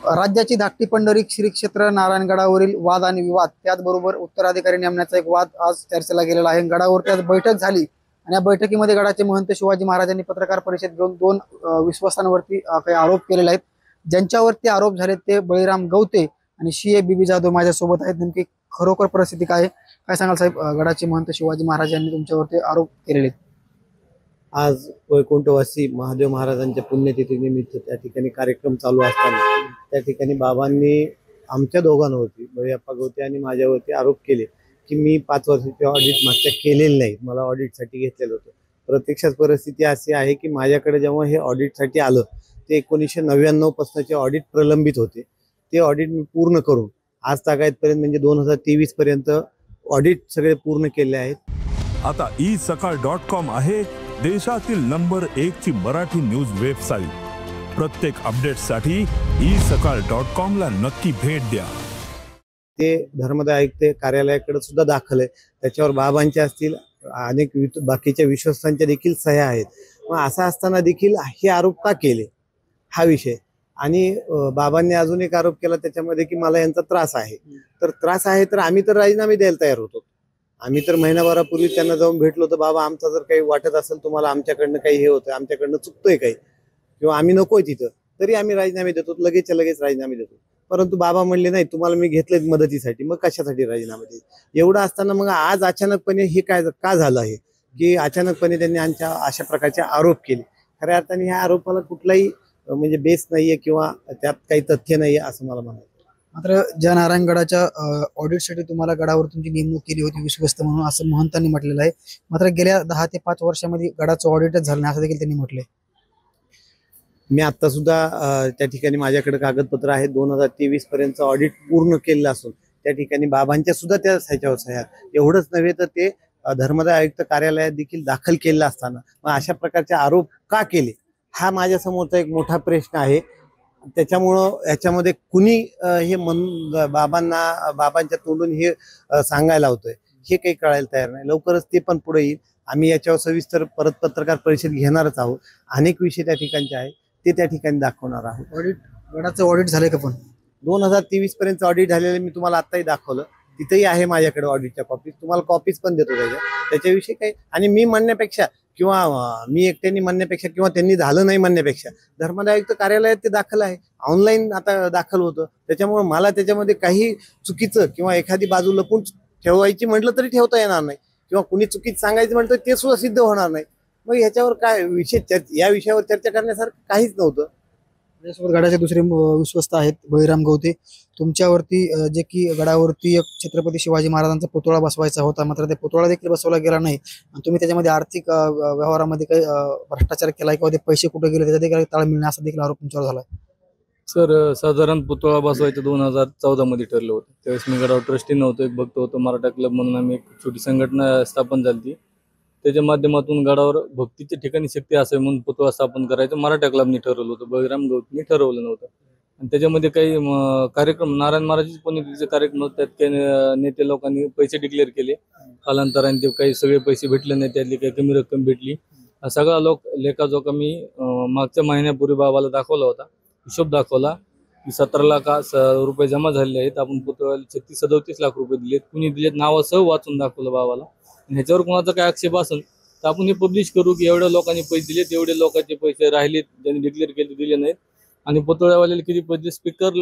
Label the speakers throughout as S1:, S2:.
S1: राज्याची धाकटी पंढरी श्री क्षेत्र नारायणगडावरील वाद आणि विवाद, त्याचबरोबर उत्तराधिकारी नेमण्याचा एक वाद आज चर्चेला गेलेला आहे। गडावरती आज बैठक झाली आणि या बैठकीमध्ये गडाचे महंत शिवाजी महाराजांनी पत्रकार परिषद घेऊन दोन विश्वासांवरती काही आरोप केलेले आहेत। ज्यांच्यावरती आरोप झाले ते बळीराम गवते आणि सी ए बीबी जाधव माझ्यासोबत आहेत। नेमकी खरोखर परिस्थिती काय सांगाल साहेब? गडाचे महंत शिवाजी महाराजांनी तुमच्यावरती आरोप केलेले आहेत।
S2: आज वैकुंठवासी महादेव महाराजांच्या पुण्यतिथीनिमित्त त्या ठिकाणी कार्यक्रम चालू असताना त्या ठिकाणी बाबांनी आमच्या दोघांवरती, बळीअप्पा गवते आणि माझ्यावरती आरोप केले की मी 5 वर्षाचे ऑडिट मागच्या केलेले नाही, मला ऑडिटसाठी घेतलेलं होतं। प्रत्यक्षात परिस्थिती अशी आहे की माझ्याकडे जेव्हा हे ऑडिटसाठी आलं ते 1999 पासूनचे ऑडिट प्रलंबित होते। ते ऑडिट मी पूर्ण करून आज तागायतपर्यंत म्हणजे 2023 पर्यंत ऑडिट सगळे पूर्ण केले आहेत।
S3: आता isakal.com आहे देशातील नंबर 1 ची मराठी न्यूज वेबसाईट। प्रत्येक अपडेटसाठी isakal.com ला नक्की भेट द्या।
S2: ते धर्मदाय आयुक्त कार्यालयाकडे सुद्धा दाखल आहे, त्याच्यावर बाबांचे असतील अनेक बाकीच्या विश्वासांच्या देखील सह्या आहेत। मग असं असताना देखील हे आरोप का केले हा विषय। आणि बाबांनी अजून एक आरोप केला त्याच्यामध्ये की मला यांचा त्रास आहे। तर त्रास आहे तर आम्ही तर राजीनामे द्यायला तयार होतो। आम्ही तर महिनाभरापूर्वी त्यांना जाऊन भेटलो होतो, बाबा आमचा जर काही वाटत असेल तुम्हाला आमच्याकडनं काही हे होतं, आमच्याकडनं चुकतोय काही किंवा आम्ही नकोय तिथं, तरी आम्ही राजीनामे देतो, लगेचच्या लगेच राजीनामे देतो। परंतु बाबा म्हणले नाही तुम्हाला मी घेतले मदतीसाठी, मग कशासाठी राजीनामे देईल। एवढं असताना मग आज अचानकपणे हे काय का झालं आहे की अचानकपणे त्यांनी आमच्या अशा प्रकारचे आरोप केले। खऱ्या अर्थाने ह्या आरोपाला कुठलाही म्हणजे बेस नाहीये किंवा त्यात काही तथ्य नाहीये असं मला म्हणायचं।
S1: मात्र ज्या नारायणगडाच्या ऑडिटसाठी तुम्हाला गडावर तुमची नेमणूक केली होती विश्वस्त म्हणून असं महंतांनी म्हटलेलं आहे, मात्र गेल्या 10 ते 5 वर्षामध्ये गडाचं ऑडिटच झालं नाही असं देखील त्यांनी म्हटलंय।
S2: मी आता सुद्धा त्या ठिकाणी माझ्याकडे कागदपत्र आहेत, 2023 पर्यंत ऑडिट पूर्ण केलेलं असून त्या ठिकाणी बाबांच्या सुद्धा त्या ह्याच्यावर सह्या। एवढंच नव्हे तर ते धर्मदाय आयुक्त कार्यालयात देखील दाखल केलेलं असताना मग अशा प्रकारचे आरोप का केले हा माझ्यासमोरचा एक मोठा प्रश्न आहे। त्याच्यामुळं याच्यामध्ये कुणी हे बाबांच्या तोंडून हे सांगायला होतंय हे काही कळायला तयार नाही। लवकरच ते पण पुढे येईल। आम्ही याच्यावर सविस्तर परत पत्रकार परिषद घेणारच आहोत। अनेक विषय त्या ठिकाणचे आहेत ते त्या ठिकाणी दाखवणार आहोत।
S1: गडाचं ऑडिट झालंय का? पण
S2: 2023 पर्यंत ऑडिट झालेलं मी तुम्हाला आताही दाखवलं, तिथेही आहे माझ्याकडे ऑडिटच्या कॉपीज, तुम्हाला कॉपीज पण देतो त्याच्याविषयी काही। आणि मी म्हणण्यापेक्षा किंवा मी एकट्याने म्हणण्यापेक्षा किंवा त्यांनी झालं नाही म्हणण्यापेक्षा धर्मदाय आयुक्त कार्यालयात ते दाखल आहे, ऑनलाईन आता दाखल होतं। त्याच्यामुळे मला त्याच्यामध्ये काही चुकीचं किंवा एखादी बाजू लपून ठेवायची म्हटलं तरी ठेवता येणार नाही किंवा कुणी चुकीचं सांगायचं म्हटलं ते सुद्धा सिद्ध होणार नाही। मग ह्याच्यावर काय विषय, या विषयावर चर्चा करण्यासारखं काहीच नव्हतं।
S1: त्याच्यासोबत गडाचे दुसरे विश्वस्त आहेत बळीराम गवते, तुमच्यावरती जे की गडावरती एक छत्रपती शिवाजी महाराजांचा पुतळा बसवायचा होता, मात्र ते पुतळा देखील बसवला गेला नाही आणि तुम्ही त्याच्यामध्ये आर्थिक व्यवहारामध्ये काही भ्रष्टाचार केला किंवा ते पैसे कुठे गेले त्याचा देखील ताळमेळ नाही असा देखील आरोप तुमच्यावर झाला।
S4: सर, साधारण पुतळा बसवायचं 2014 मध्ये ठरलं होतं। त्यावेळेस मी गडावर ट्रस्टी नव्हतो, एक भक्त होतो। मराठा क्लब म्हणून आम्ही एक छोटी संघटना स्थापन झाली, त्याच्या माध्यमातून गडावर भक्तीच्या ठिकाणी शक्ती असावी म्हणून पुतळा स्थापन करायचं मराठा क्लबनी ठरवलं होतं, बळीराम गवतेंनी ठरवलं नव्हतं। आणि त्याच्यामध्ये काही कार्यक्रम नारायण महाराजांचे पुण्यतिथीचे कार्यक्रम होते, त्यात काही नेते लोकांनी पैसे डिक्लेअर केले। कालांतराने ते काही सगळे पैसे भेटले नाही, त्यातली काही कमी रक्कम भेटली। सगळा लेखाजोखा मी मागच्या महिन्यापूर्वी बाबाला दाखवला होता, हिशोब दाखवला की 17 लाख रुपये जमा झालेले आहेत। आपण पुतळ्याला 36-37 लाख रुपये दिलेत, कुणी दिलेत नावासह वाचून दाखवलं बाबाला। ह्याच्यावर कोणाचा काय आक्षेप असेल तर आपण हे पब्लिश करू की एवढ्या लोकांनी पैसे दिलेत, एवढे लोकांचे पैसे राहिलेत ज्यांनी डिक्लेअर केले दिले नाहीत। आणि पुतळ्यावाल्याला किती पैसे स्पीकर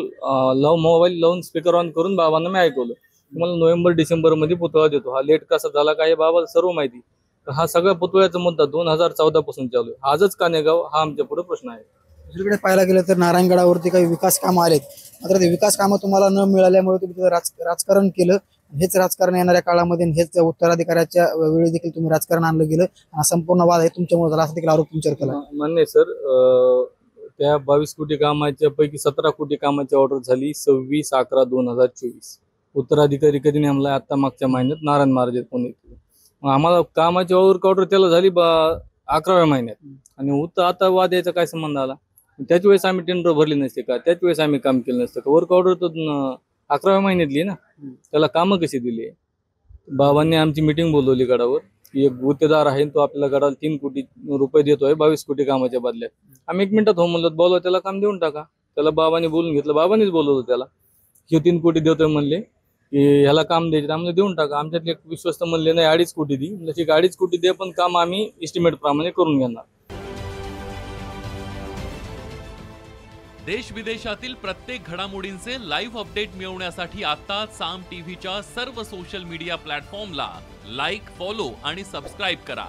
S4: मोबाईल लावून स्पीकर ऑन करून बाबांना मी ऐकवलं, तुम्हाला नोव्हेंबर-डिसेंबर मध्ये पुतळा देतो। हा लेट कसा झाला काय बाबाला सर्व माहिती। हा सगळा पुतळ्याचा मुद्दा 2014 पासून चालू आहे, आजच का नाही गाव हा आमच्या पुढे प्रश्न आहे।
S1: दुसरीकडे पाहायला गेलं तर नारायणगडावरती काही विकास कामं आलेत, मात्र ते विकास कामं तुम्हाला न मिळाल्यामुळे तुम्ही तिथं राजकारण केलं। हेच राजकारण येणाऱ्या काळामध्ये हेच उत्तराधिकाऱ्याच्या वेळी देखील तुम्ही राजकारण आणलं गेलं आणि संपूर्ण वाद आहे तुमच्यामुळे झाला असा देखील आरोप तुमच्यावर केला।
S4: मान्य सर, त्या 22 कोटी कामाच्या पैकी 17 कोटी कामाची ऑर्डर झाली 26/11/2024। उत्तराधिकारी कधी नेमला? आता मागच्या महिन्यात नारायण महाराज पुणे। आम्हाला कामाची वर्क ऑर्डर त्याला झाली 11व्या महिन्यात आणि आता वाद यायचा काय संबंध आला? त्याच वेळेस आम्ही टेंडर भरली नसते का? त्याच वेळेस आम्ही काम केलं नसतं का? वर्क ऑर्डर तर 11व्या महिन्यातली ना, त्याला कामं कशी दिली? बाबांनी आमची मीटिंग बोलवली गडावर, की एक गुत्तेदार आहे तो आपल्याला गडाला 3 कोटी रुपये देतोय 22 कोटी कामाच्या बदल्यात। आम्ही 1 मिनिटात हो म्हणलं, बोलवा त्याला काम देऊन टाका। त्याला बाबांनी बोलून घेतलं, बाबांनीच बोलवलं त्याला. हे 3 कोटी देतोय म्हणले की ह्याला काम द्यायचे, आम्हाला देऊन टाका. आमच्यातले एक विश्वस्त म्हणले नाही 2.5 कोटी दे. म्हणजे 2.5 कोटी दे, पण काम आम्ही एस्टिमेट प्रमाणे करून घेणार.
S5: देश विदेशातील प्रत्येक घडामोडींचे लाईव्ह अपडेट मिळवण्यासाठी आता साम टीव्हीच्या सर्व सोशल मीडिया प्लॅटफॉर्मला लाईक, फॉलो आणि सबस्क्राईब करा.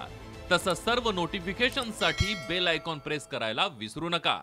S5: तसंच सर्व नोटिफिकेशनसाठी बेल आयकॉन प्रेस करायला विसरू नका.